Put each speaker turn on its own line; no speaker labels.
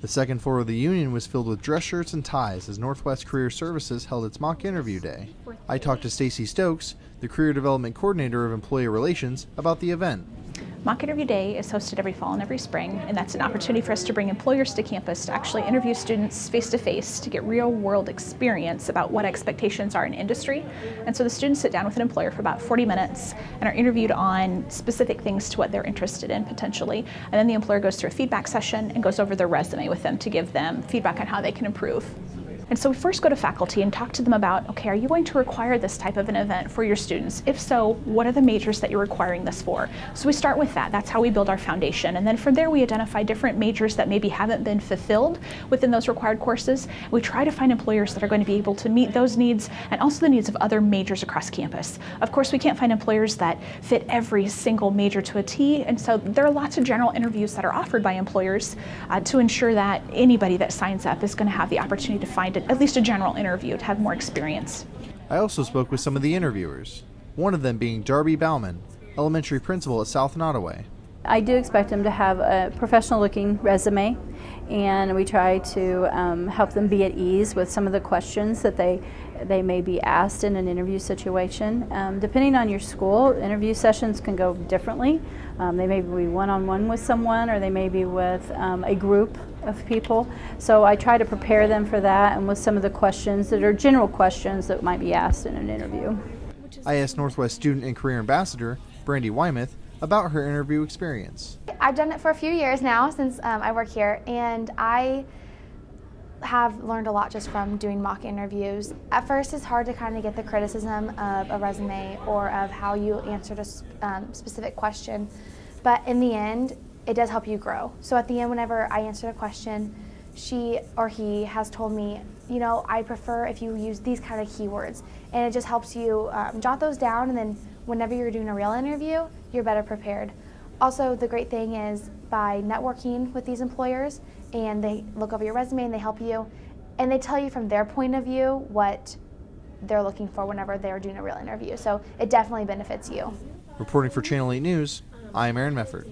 The second floor of the Union was filled with dress shirts and ties as Northwest Career Services held its mock interview day. I talked to Stacy Stokes, the Career Development Coordinator of Employee Relations, about the event.
Mock Interview Day is hosted every fall and every spring, and that's an opportunity for us to bring employers to campus to actually interview students face-to-face to get real-world experience about what expectations are in industry. And so the students sit down with an employer for about 40 minutes and are interviewed on specific things to what they're interested in potentially. And then the employer goes through a feedback session and goes over their resume with them to give them feedback on how they can improve. And so we first go to faculty and talk to them about, okay, are you going to require this type of an event for your students? If so, what are the majors that you're requiring this for? So we start with that. That's how we build our foundation. And then from there, we identify different majors that maybe haven't been fulfilled within those required courses. We try to find employers that are going to be able to meet those needs and also the needs of other majors across campus. Of course, we can't find employers that fit every single major to a T. And so there are lots of general interviews that are offered by employers to ensure that anybody that signs up is going to have the opportunity to find at least a general interview to have more experience.
I also spoke with some of the interviewers, one of them being Darby Bauman, elementary principal at South Nottoway.
I do expect them to have a professional looking resume, and we try to help them be at ease with some of the questions that they may be asked in an interview situation. Depending on your school, interview sessions can go differently. They may be one-on-one with someone, or they may be with a group of people. So I try to prepare them for that and with some of the questions that are general questions that might be asked in an interview.
I asked Northwest Student and Career Ambassador Brandy Wymuth about her interview experience.
I've done it for a few years now since I work here, and I have learned a lot just from doing mock interviews. At first, it's hard to kind of get the criticism of a resume or of how you answered a specific question, but in the end, it does help you grow. So at the end, whenever I answered a question, she or he has told me, you know, I prefer if you use these kind of keywords, and it just helps you jot those down, and then whenever you're doing a real interview, you're better prepared. Also, the great thing is by networking with these employers, and they look over your resume and they help you, and they tell you from their point of view what they're looking for whenever they're doing a real interview. So it definitely benefits you.
Reporting for Channel 8 News, I'm Aaron Mefford.